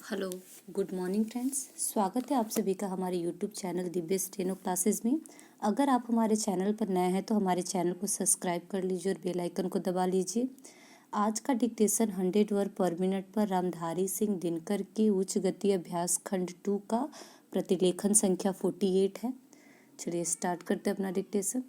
Hello, good morning friends. स्वागत है आप सभी का हमारे YouTube channel Divya steno classes में। अगर आप हमारे चैनल पर नए हैं तो हमारे चैनल को सब्सक्राइब कर लीजिए और बेल आइकन को दबा लीजिए। आज का डिक्टेशन 100 वर्ड पर मिनट पर रामधारी सिंह दिनकर के उच्च गति अभ्यास खंड 2 का प्रतिलेखन संख्या 48 है। चलिए स्टार्ट करते हैं अपना डिक्टेशन।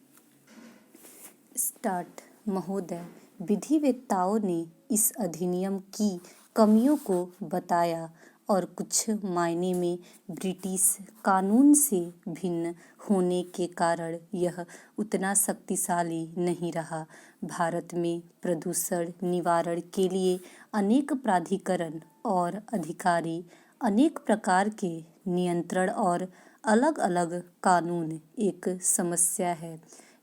स्टार्ट। महोदय, विधिवेत्ताओं ने इस अधिनियम की कमियों को बताया और कुछ मायने में ब्रिटिश कानून से भिन्न होने के कारण यह उतना शक्तिशाली नहीं रहा। भारत में प्रदूषण निवारण के लिए अनेक प्राधिकरण और अधिकारी, अनेक प्रकार के नियंत्रण और अलग अलग कानून एक समस्या है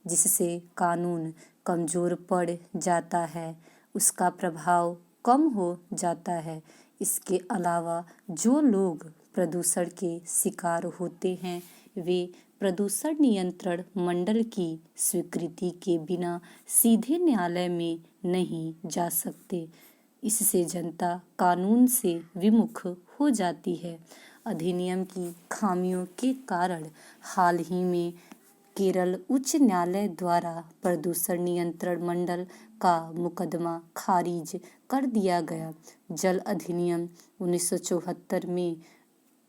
जिससे कानून कमजोर पड़ जाता है, उसका प्रभाव कम हो जाता है। इसके अलावा जो लोग प्रदूषण के शिकार होते हैं वे प्रदूषण नियंत्रण मंडल की स्वीकृति के बिना सीधे न्यायालय में नहीं जा सकते। इससे जनता कानून से विमुख हो जाती है। अधिनियम की खामियों के कारण हाल ही में केरल उच्च न्यायालय द्वारा प्रदूषण नियंत्रण मंडल का मुकदमा खारिज कर दिया गया। जल अधिनियम 1974 में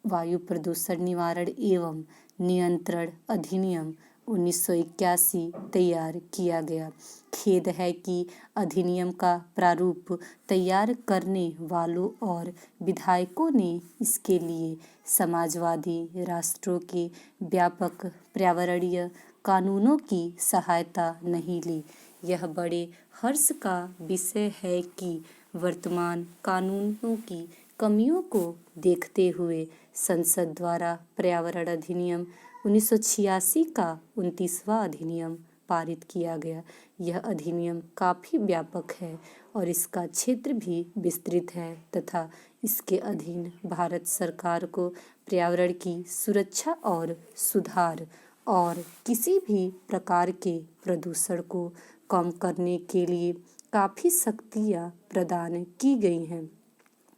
वायु प्रदूषण निवारण एवं नियंत्रण अधिनियम 1981 तैयार किया गया। खेद है कि अधिनियम का प्रारूप तैयार करने वालों और विधायकों ने इसके लिए समाजवादी राष्ट्रों के व्यापक पर्यावरणीय कानूनों की सहायता नहीं ली। यह बड़े हर्ष का विषय है कि वर्तमान कानूनों की कमियों को देखते हुए संसद द्वारा पर्यावरण अधिनियम 1986 का 29वां अधिनियम पारित किया गया। यह अधिनियम काफ़ी व्यापक है और इसका क्षेत्र भी विस्तृत है तथा इसके अधीन भारत सरकार को पर्यावरण की सुरक्षा और सुधार और किसी भी प्रकार के प्रदूषण को कम करने के लिए काफ़ी शक्तियाँ प्रदान की गई हैं।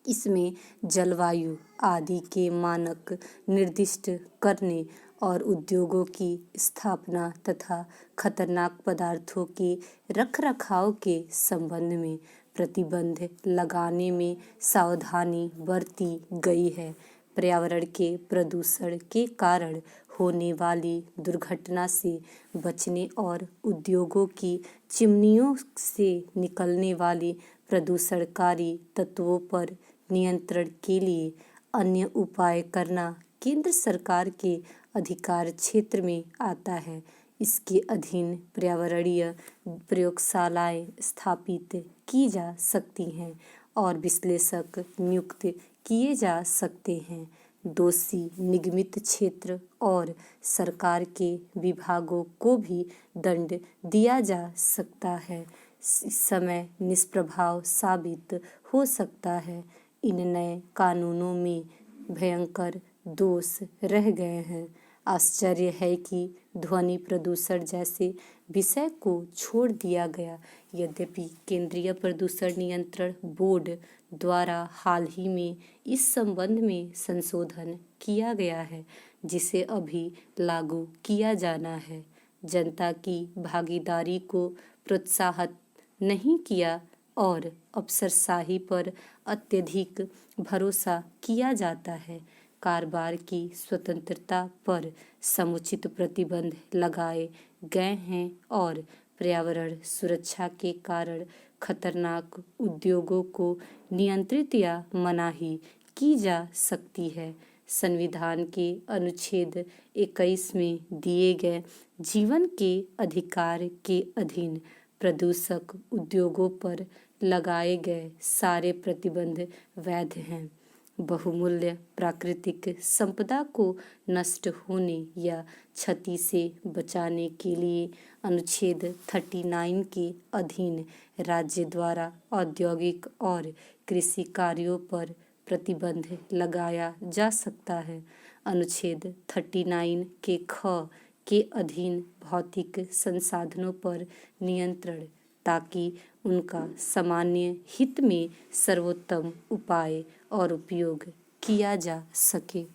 इसमें जलवायु आदि के मानक निर्दिष्ट करने और उद्योगों की स्थापना तथा खतरनाक पदार्थों के रखरखाव के संबंध में प्रतिबंध लगाने में सावधानी बरती गई है। पर्यावरण के प्रदूषण के कारण होने वाली दुर्घटना से बचने और उद्योगों की चिमनियों से निकलने वाली प्रदूषणकारी तत्वों पर नियंत्रण के लिए अन्य उपाय करना केंद्र सरकार के अधिकार क्षेत्र में आता है। इसके अधीन पर्यावरणीय प्रयोगशालाएं स्थापित की जा सकती हैं और विश्लेषक नियुक्त किए जा सकते हैं। दोषी निगमित क्षेत्र और सरकार के विभागों को भी दंड दिया जा सकता है। समय निष्प्रभाव साबित हो सकता है। इन नए कानूनों में भयंकर दोष रह गए हैं। आश्चर्य है कि ध्वनि प्रदूषण जैसे विषय को छोड़ दिया गया। यद्यपि केंद्रीय प्रदूषण नियंत्रण बोर्ड द्वारा हाल ही में इस संबंध में संशोधन किया गया है जिसे अभी लागू किया जाना है। जनता की भागीदारी को प्रोत्साहित नहीं किया और अफसरशाही पर अत्यधिक भरोसा किया जाता है। कारोबार की स्वतंत्रता पर समुचित प्रतिबंध लगाए गए हैं और पर्यावरण सुरक्षा के कारण खतरनाक उद्योगों को नियंत्रित या मनाही की जा सकती है। संविधान के अनुच्छेद 21 में दिए गए जीवन के अधिकार के अधीन प्रदूषक उद्योगों पर लगाए गए सारे प्रतिबंध वैध हैं। बहुमूल्य प्राकृतिक संपदा को नष्ट होने या क्षति से बचाने के लिए अनुच्छेद 39 के अधीन राज्य द्वारा औद्योगिक और कृषि कार्यों पर प्रतिबंध लगाया जा सकता है। अनुच्छेद 39 के ख के अधीन भौतिक संसाधनों पर नियंत्रण ताकि उनका सामान्य हित में सर्वोत्तम उपाय और उपयोग किया जा सके।